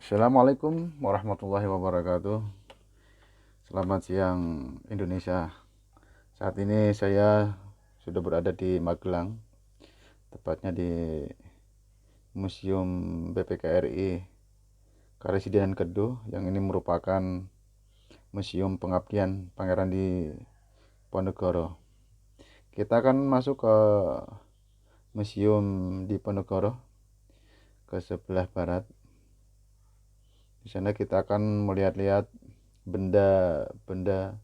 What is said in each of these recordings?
Assalamualaikum warahmatullahi wabarakatuh. Selamat siang Indonesia. Saat ini saya sudah berada di Magelang, tepatnya di Museum BPKRI Karesidenan Kedo, yang ini merupakan museum pengabdian Pangeran Diponegoro. Kita akan masuk ke museum Diponegoro ke sebelah barat. Di sana kita akan melihat-lihat benda-benda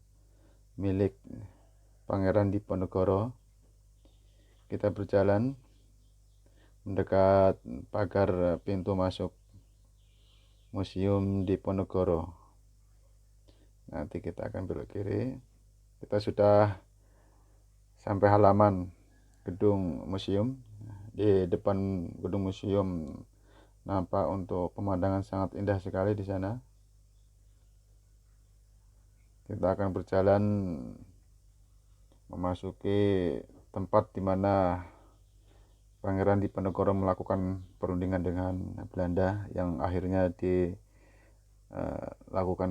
milik Pangeran Diponegoro. Kita berjalan mendekat pagar pintu masuk Museum Diponegoro. Nanti kita akan belok kiri. Kita sudah sampai halaman gedung museum. Di depan gedung museum nampak untuk pemandangan sangat indah sekali di sana. Kita akan berjalan memasuki tempat di mana Pangeran Diponegoro melakukan perundingan dengan Belanda, yang akhirnya dilakukan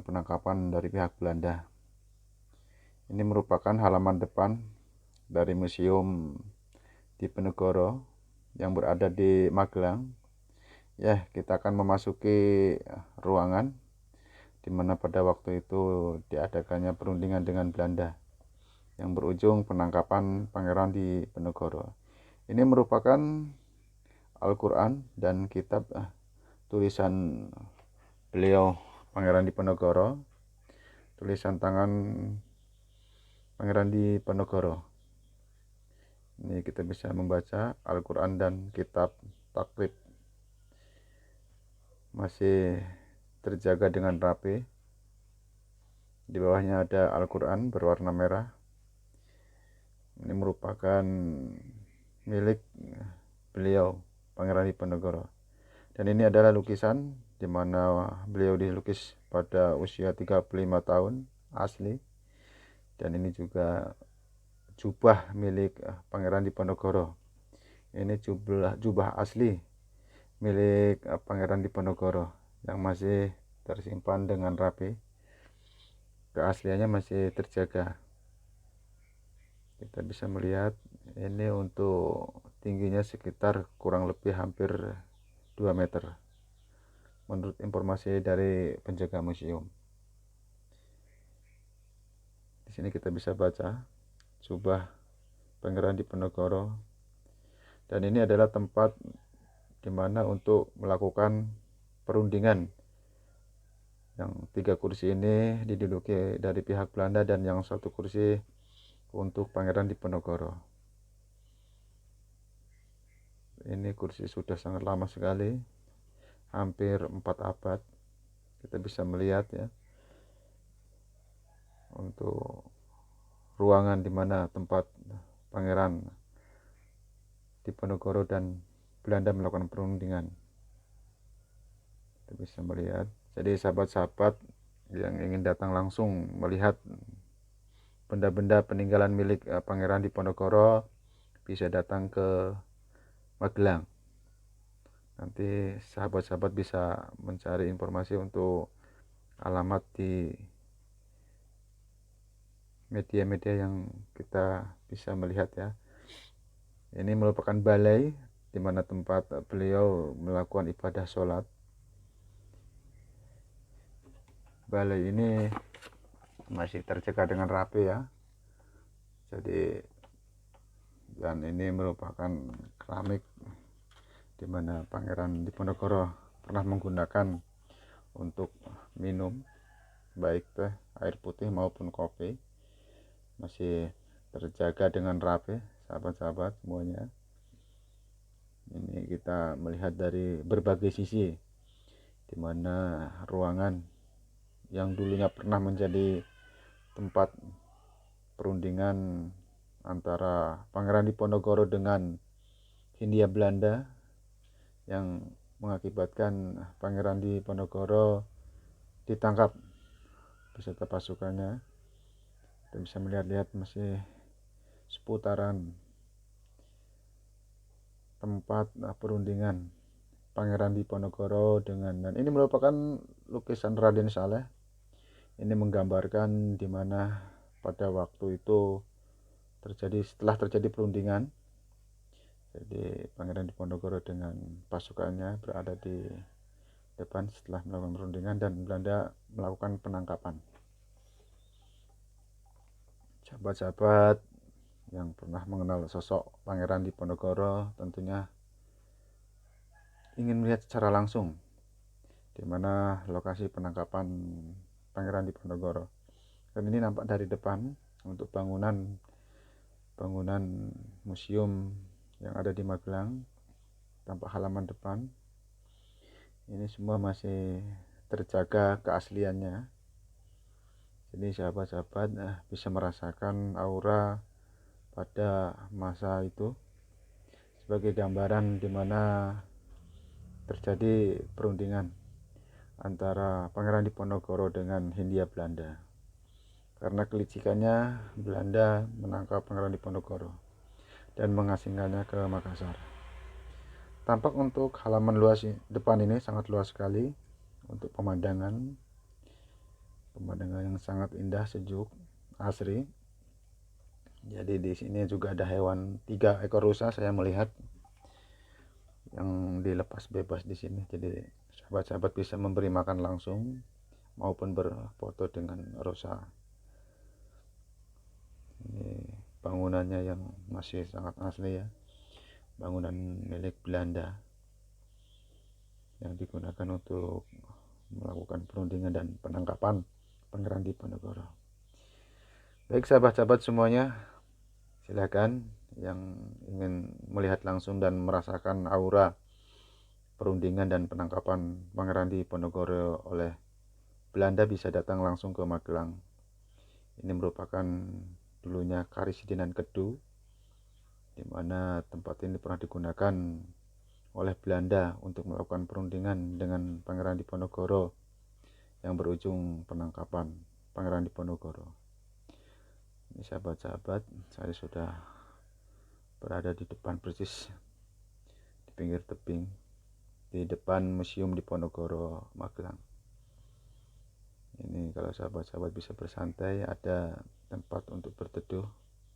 penangkapan dari pihak Belanda. Ini merupakan halaman depan dari Museum Diponegoro yang berada di Magelang. Ya, kita akan memasuki ruangan di mana pada waktu itu diadakannya perundingan dengan Belanda yang berujung penangkapan Pangeran Diponegoro. Ini merupakan Al-Quran dan kitab tulisan beliau Pangeran Diponegoro, tulisan tangan Pangeran Diponegoro. Ini kita bisa membaca Al-Quran dan kitab takrib, masih terjaga dengan rapi. Di bawahnya ada Al-Quran berwarna merah. Ini merupakan milik beliau Pangeran Diponegoro. Dan ini adalah lukisan di mana beliau dilukis pada usia 35 tahun asli. Dan ini juga jubah milik Pangeran Diponegoro. Ini jubah asli milik Pangeran Diponegoro yang masih tersimpan dengan rapi. Keasliannya masih terjaga. Kita bisa melihat ini untuk tingginya sekitar kurang lebih hampir 2 meter menurut informasi dari penjaga museum. Di sini kita bisa baca jubah Pangeran Diponegoro, dan ini adalah tempat di mana untuk melakukan perundingan. Yang 3 kursi ini diduduki dari pihak Belanda dan yang 1 kursi untuk Pangeran Diponegoro. Ini kursi sudah sangat lama sekali, hampir 4 abad. Kita bisa melihat ya, untuk ruangan di mana tempat Pangeran Diponegoro dan Belanda melakukan perundingan. Kita bisa melihat. Jadi sahabat-sahabat yang ingin datang langsung melihat benda-benda peninggalan milik Pangeran Diponegoro bisa datang ke Magelang. Nanti sahabat-sahabat bisa mencari informasi untuk alamat di media-media yang kita bisa melihat ya. Ini merupakan balai di mana tempat beliau melakukan ibadah sholat. Balai ini masih terjaga dengan rapi ya. Jadi, dan ini merupakan keramik di mana Pangeran Diponegoro pernah menggunakan untuk minum, baik teh, air putih maupun kopi. Masih terjaga dengan rapi, sahabat-sahabat semuanya. Ini kita melihat dari berbagai sisi, di mana ruangan yang dulunya pernah menjadi tempat perundingan antara Pangeran Diponegoro dengan Hindia Belanda yang mengakibatkan Pangeran Diponegoro ditangkap beserta pasukannya. Kita bisa melihat-lihat masih seputaran tempat perundingan Pangeran Diponegoro dan ini merupakan lukisan Raden Saleh. Ini menggambarkan di mana pada waktu itu setelah terjadi perundingan. Jadi Pangeran Diponegoro dengan pasukannya berada di depan setelah melakukan perundingan dan Belanda melakukan penangkapan. Sahabat-sahabat yang pernah mengenal sosok Pangeran Diponegoro tentunya ingin melihat secara langsung di mana lokasi penangkapan Pangeran Diponegoro. Dan ini nampak dari depan untuk bangunan museum yang ada di Magelang. Tampak halaman depan. Ini semua masih terjaga keasliannya. Jadi sahabat-sahabat bisa merasakan aura pada masa itu sebagai gambaran di mana terjadi perundingan antara Pangeran Diponegoro dengan Hindia Belanda. Karena kelicikannya, Belanda menangkap Pangeran Diponegoro dan mengasingkannya ke Makassar. Tampak untuk halaman luas depan ini sangat luas sekali untuk pemandangan yang sangat indah, sejuk, asri. Jadi di sini juga ada hewan 3 ekor rusa saya melihat yang dilepas bebas di sini. Jadi sahabat-sahabat bisa memberi makan langsung maupun berfoto dengan rusa. Ini bangunannya yang masih sangat asli ya. Bangunan milik Belanda yang digunakan untuk melakukan perundingan dan penangkapan Pangeran Diponegoro. Baik sahabat-sahabat semuanya, silakan yang ingin melihat langsung dan merasakan aura perundingan dan penangkapan Pangeran Diponegoro oleh Belanda bisa datang langsung ke Magelang. Ini merupakan dulunya Karisidenan Kedu, di mana tempat ini pernah digunakan oleh Belanda untuk melakukan perundingan dengan Pangeran Diponegoro yang berujung penangkapan Pangeran Diponegoro. Ini sahabat-sahabat, saya sudah berada di depan persis di pinggir tebing di depan Museum Diponegoro Magelang. Ini kalau sahabat-sahabat bisa bersantai, ada tempat untuk berteduh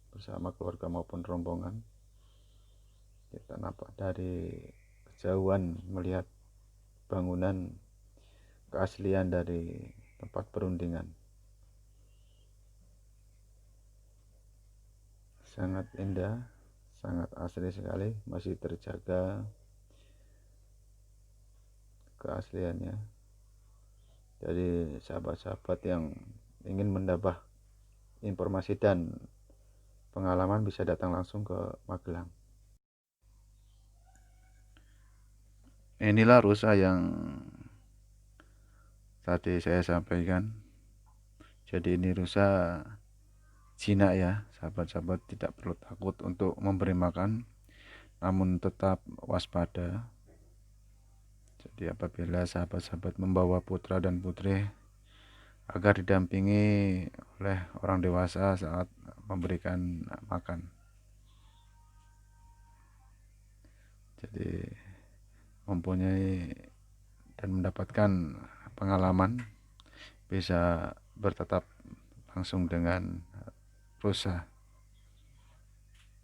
bersama keluarga maupun rombongan. Kita nampak dari kejauhan melihat bangunan keaslian dari tempat perundingan. Sangat indah, sangat asli sekali, masih terjaga keasliannya. Jadi sahabat-sahabat yang ingin menambah informasi dan pengalaman bisa datang langsung ke Magelang. Inilah rusa yang tadi saya sampaikan. Jadi ini rusa jinak ya, sahabat-sahabat tidak perlu takut untuk memberi makan, namun tetap waspada. Jadi apabila sahabat-sahabat membawa putra dan putri agar didampingi oleh orang dewasa saat memberikan makan. Jadi mempunyai dan mendapatkan pengalaman bisa bertatap langsung dengan rusa.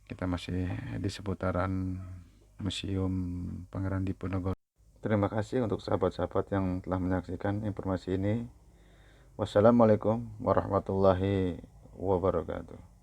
Kita masih di seputaran Museum Pangeran Diponegoro. Terima kasih untuk sahabat-sahabat yang telah menyaksikan informasi ini. Wassalamualaikum warahmatullahi wabarakatuh.